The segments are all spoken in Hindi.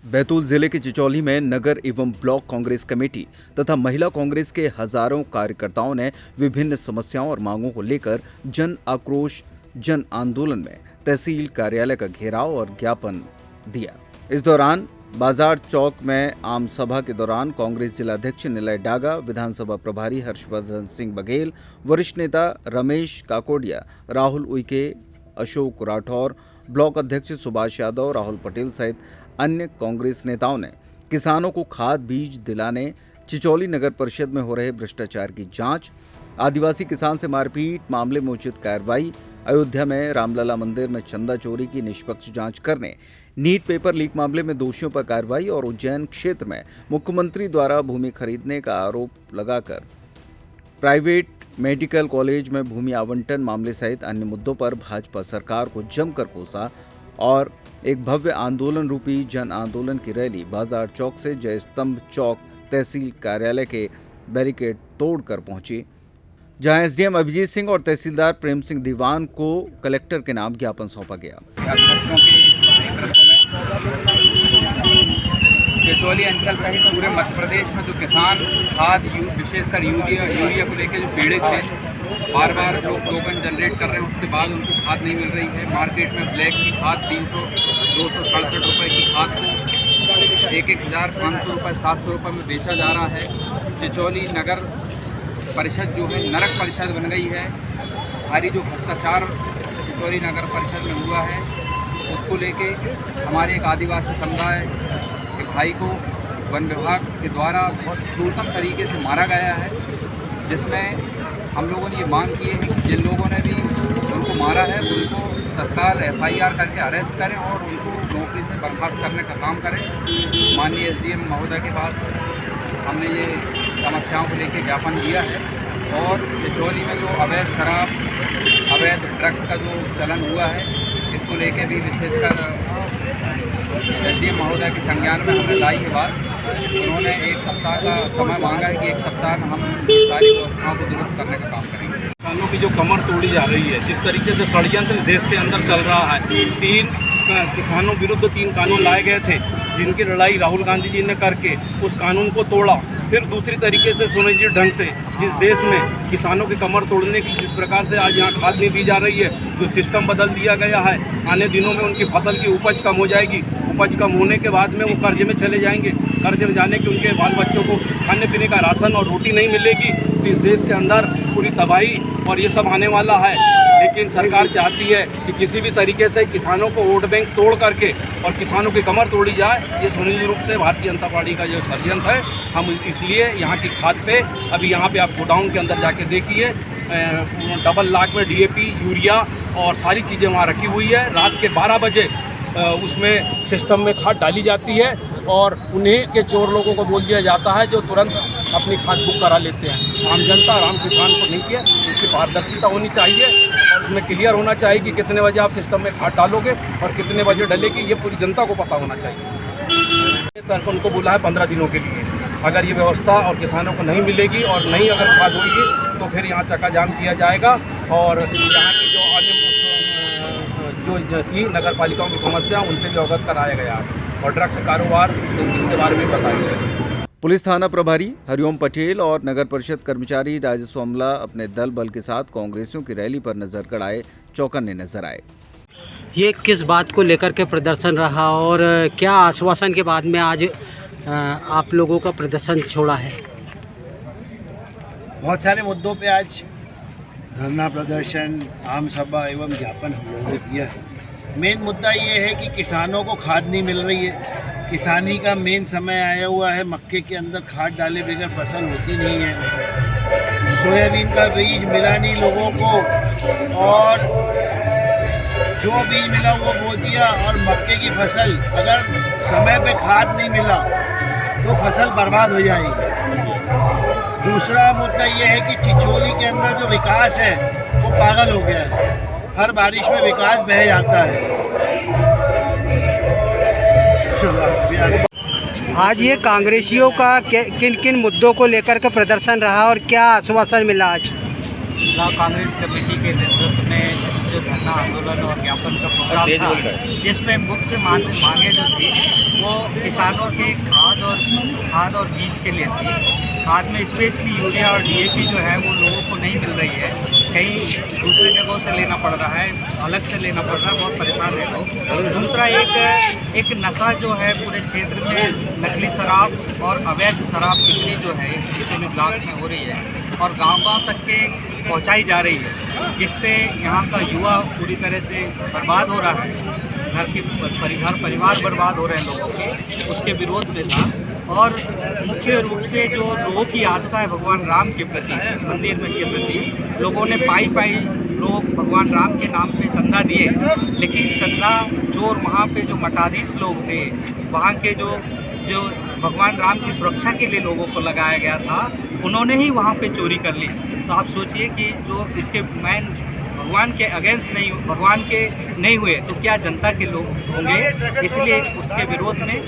बैतूल जिले के चिचौली में नगर एवं ब्लॉक कांग्रेस कमेटी तथा महिला कांग्रेस के हजारों कार्यकर्ताओं ने विभिन्न समस्याओं और मांगों को लेकर जन आक्रोश जन आंदोलन में तहसील कार्यालय का घेराव और ज्ञापन दिया। इस दौरान बाजार चौक में आम सभा के दौरान कांग्रेस जिलाध्यक्ष निलय डागा, विधानसभा प्रभारी हर्षवर्धन सिंह बघेल, वरिष्ठ नेता रमेश काकोडिया, राहुल उइके, अशोक राठौर, ब्लॉक अध्यक्ष सुभाष यादव, राहुल पटेल सहित अन्य कांग्रेस नेताओं ने किसानों को खाद बीज दिलाने, चिचौली नगर परिषद में हो रहे भ्रष्टाचार की जांच, आदिवासी किसान से मारपीट मामले में उचित कार्रवाई, अयोध्या में रामलला मंदिर में चंदा चोरी की निष्पक्ष जांच करने, नीट पेपर लीक मामले में दोषियों पर कार्रवाई और उज्जैन क्षेत्र में मुख्यमंत्री द्वारा भूमि खरीदने का आरोप लगाकर प्राइवेट मेडिकल कॉलेज में भूमि आवंटन मामले सहित अन्य मुद्दों पर भाजपा सरकार को जमकर कोसा और एक भव्य आंदोलन रूपी जन आंदोलन की रैली बाजार चौक से जय स्तंभ चौक तहसील कार्यालय के बैरिकेड तोड़कर पहुंची, जहां एसडीएम अभिजीत सिंह और तहसीलदार प्रेम सिंह दीवान को कलेक्टर के नाम ज्ञापन सौंपा गया। चिचौली अंचल सहित पूरे मध्य प्रदेश में जो किसान खाद विशेषकर यूरिया को लेकर जो पीड़ित थे, बार बार लोग टोकन जनरेट कर रहे हैं, उसके बाद उनको खाद नहीं मिल रही है। मार्केट में ब्लैक की खाद 267 रुपये की खाद को 1,500 रुपये 700 रुपये में बेचा जा रहा है। चिचौली नगर परिषद जो है नरक परिषद बन गई है। भारी जो भ्रष्टाचार चिचौली नगर परिषद में हुआ है, उसको लेके हमारे एक आदिवासी समुदाय के भाई को वन विभाग के द्वारा बहुत क्रूरतम तरीके से मारा गया है, जिसमें हम लोगों ने ये मांग की है कि जिन लोगों ने भी उनको मारा है उनको तत्काल FIR करके अरेस्ट करें और उनको नौकरी से बर्खास्त करने का काम करें। माननीय SDM महोदय के पास हमने ये समस्याओं को लेकर ज्ञापन दिया है और चिचौली में जो अवैध शराब, अवैध ड्रग्स का जो चलन हुआ है, इसको लेकर भी विशेषकर SDM महोदय के संज्ञान में हमने लाई है बात। उन्होंने 1 सप्ताह का समय मांगा है कि 1 सप्ताह में हम सारी व्यवस्थाओं को दुरुस्त करने का काम करेंगे। किसानों की जो कमर तोड़ी जा रही है, जिस तरीके से षड्यंत्र देश के अंदर चल रहा है, 3 किसानों विरुद्ध 3 कानून लाए गए थे, जिनकी लड़ाई राहुल गांधी जी ने करके उस कानून को तोड़ा। फिर दूसरी तरीके से सुनिश्चित ढंग से इस देश में किसानों की कमर तोड़ने की जिस प्रकार से आज यहाँ खाद नहीं दी जा रही है, जो सिस्टम बदल दिया गया है, आने दिनों में उनकी फसल की उपज कम हो जाएगी। उपज कम होने के बाद में वो कर्ज में चले जाएंगे। कर्ज में जाने के उनके बाल बच्चों को खाने पीने का राशन और रोटी नहीं मिलेगी, तो इस देश के अंदर पूरी तबाही और ये सब आने वाला है। लेकिन सरकार चाहती है कि किसी भी तरीके से किसानों को वोट बैंक तोड़ करके और किसानों की कमर तोड़ी जाए। ये सुनिश्चित रूप से भारतीय जनता पार्टी का जो षड्यंत्र है, हम इसलिए यहाँ की खाद पे अभी यहाँ पे आप गोडाउन के अंदर जाके देखिए, डबल लाख में DAP, यूरिया और सारी चीज़ें वहाँ रखी हुई है। रात के 12 बजे उसमें सिस्टम में खाद डाली जाती है और उन्हीं के चोर लोगों को बोल दिया जाता है जो तुरंत अपनी खाद बुक करा लेते हैं। आम जनता और आम किसान को नहीं किया, इसकी पारदर्शिता होनी चाहिए और इसमें क्लियर होना चाहिए कि कितने बजे आप सिस्टम में खाद डालोगे और कितने बजे डलेगी, ये पूरी जनता को पता होना चाहिए। सर उनको बोला है 15 दिनों के लिए, अगर ये व्यवस्था और किसानों को नहीं मिलेगी और नहीं अगर खाद होगी तो फिर यहाँ चक्का जाम किया जाएगा और यहाँ की जो थी नगर पालिकाओं की समस्या उनसे भी अवगत कराया गया और ड्रग्स कारोबार इसके बारे में बताया गया। पुलिस थाना प्रभारी हरिओम पटेल और नगर परिषद कर्मचारी राजस्व अमला अपने दल बल के साथ कांग्रेसियों की रैली पर नजर गड़ाए चौकन्ने नजर आए। ये किस बात को लेकर के प्रदर्शन रहा और क्या आश्वासन के बाद में आज आप लोगों का प्रदर्शन छोड़ा है? बहुत सारे मुद्दों पे आज धरना प्रदर्शन, आम सभा एवं ज्ञापन हम लोगों ने दिया है। मेन मुद्दा ये है कि किसानों को खाद नहीं मिल रही है। किसानी का मेन समय आया हुआ है, मक्के के अंदर खाद डाले बगैर फसल होती नहीं है। सोयाबीन का बीज मिला नहीं लोगों को और जो बीज मिला वो बो दिया और मक्के की फसल अगर समय पे खाद नहीं मिला तो फसल बर्बाद हो जाएगी। दूसरा मुद्दा ये है कि चिचौली के अंदर जो विकास है वो पागल हो गया है। हर बारिश में विकास बह जाता है। आज ये कांग्रेसियों का किन किन मुद्दों को लेकर के प्रदर्शन रहा और क्या आश्वासन मिला आज? ब्लॉक कांग्रेस कमेटी के नेतृत्व में जो धरना आंदोलन और ज्ञापन का प्रोग्राम था, जिसमें मुख्य मांगे जो थी वो किसानों के खाद और बीज के लिए थी। खाद में स्पेशली यूरिया और डीएपी जो है वो लोगों को नहीं मिल रही है, कहीं दूसरे जगहों से लेना पड़ रहा है, अलग से लेना पड़ रहा है, बहुत परेशान है लोग। दूसरा एक नशा जो है पूरे क्षेत्र में नकली शराब और अवैध शराब बिक्री जो है जितने भी ब्लॉक में हो रही है और गांव-गांव तक के पहुंचाई जा रही है, जिससे यहाँ का युवा पूरी तरह से बर्बाद हो रहा है, घर परिवार बर्बाद हो रहे हैं लोगों के, उसके विरोध में था। और मुख्य रूप से जो लोगों की आस्था है भगवान राम के प्रति, मंदिर में के प्रति, लोगों ने पाई लोग भगवान राम के नाम पे चंदा दिए, लेकिन चंदा चोर वहाँ पे जो मठाधीश लोग थे, वहाँ के जो भगवान राम की सुरक्षा के लिए लोगों को लगाया गया था, उन्होंने ही वहाँ पे चोरी कर ली। तो आप सोचिए कि जो इसके मैन भगवान के अगेंस्ट नहीं, भगवान के नहीं हुए तो क्या जनता के लोग होंगे। इसलिए उसके विरोध में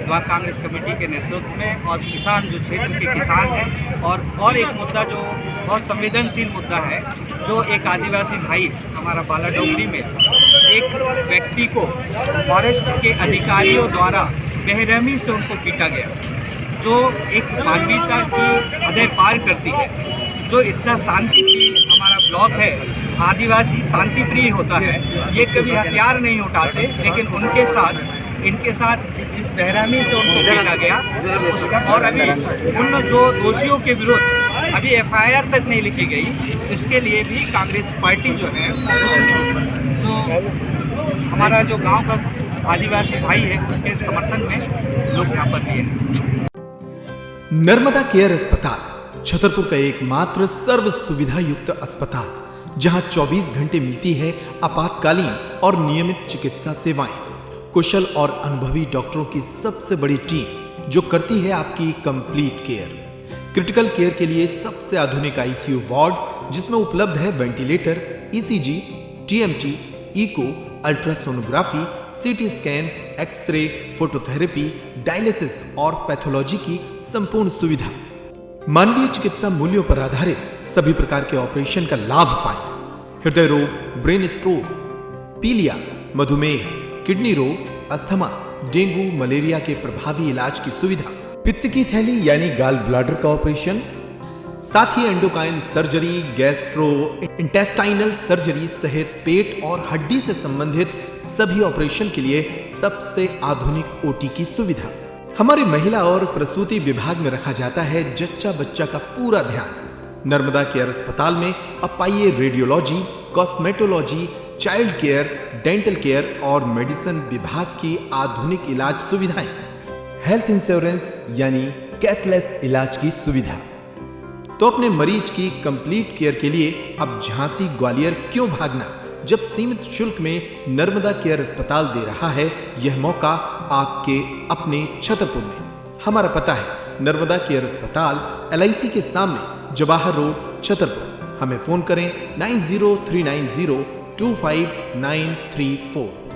ब्लॉक कांग्रेस कमेटी के नेतृत्व में और किसान जो क्षेत्र के किसान हैं और एक मुद्दा जो बहुत संवेदनशील मुद्दा है, जो एक आदिवासी भाई हमारा बालाडोगरी में एक व्यक्ति को फॉरेस्ट के अधिकारियों द्वारा बेरहमी से उनको पीटा गया, जो एक मानवीयता की हदें पार करती है। जो इतना शांति प्रिय हमारा ब्लॉक है, आदिवासी शांति प्रिय होता है, ये कभी हथियार नहीं उठाते, लेकिन इनके साथ इस बेरहमी से उनको पीटा गया। और अभी उन जो दोषियों के विरुद्ध अभी एफआईआर तक नहीं लिखी गई, इसके लिए भी कांग्रेस पार्टी जो है, जो हमारा जो गांव का आदिवासी भाई है, उसके समर्थन में लोग ज्ञापन दिए हैं। नर्मदा केयर अस्पताल छतरपुर का एकमात्र सर्व सुविधा युक्त अस्पताल, जहां 24 घंटे मिलती है आपातकालीन और नियमित चिकित्सा सेवाएं। कुशल और अनुभवी डॉक्टरों की सबसे बड़ी टीम जो करती है आपकी कंप्लीट केयर। क्रिटिकल केयर के लिए सबसे आधुनिक आईसीयू वार्ड, जिसमें उपलब्ध है ventilator, ECG, TMT, echo, ultrasonography, CT scan, x-ray, phototherapy, dialysis और पैथोलॉजी की संपूर्ण सुविधा। मानवीय चिकित्सा मूल्यों पर आधारित सभी प्रकार के ऑपरेशन का लाभ पाएं। हृदय रोग, ब्रेन स्ट्रोक, पीलिया, मधुमेह, किडनी रोग, अस्थमा, डेंगू, मलेरिया के प्रभावी इलाज की सुविधा, पित्त की थैली यानी गाल ब्लैडर का ऑपरेशन, साथ ही endocrine surgery, gastrointestinal surgery सहित पेट और हड्डी से संबंधित सभी ऑपरेशन के लिए सबसे आधुनिक ओटी की सुविधा। हमारे महिला और प्रसूति विभाग में रखा जाता है जच्चा बच्चा का पूरा ध्यान। नर्मदा केयर अस्पताल में अब पाइए radiology, cosmetology, child care, dental care और मेडिसिन विभाग की आधुनिक इलाज सुविधाएं, हेल्थ इंश्योरेंस यानी कैशलेस इलाज की सुविधा। तो अपने मरीज की कंप्लीट केयर के लिए अब झांसी ग्वालियर क्यों भागना, जब सीमित शुल्क में नर्मदा केयर अस्पताल दे रहा है यह मौका आपके अपने छतरपुर में। हमारा पता है नर्मदा केयर अस्पताल LIC के सामने, जवाहर रोड, छतरपुर। हमें फोन करें 9039025934।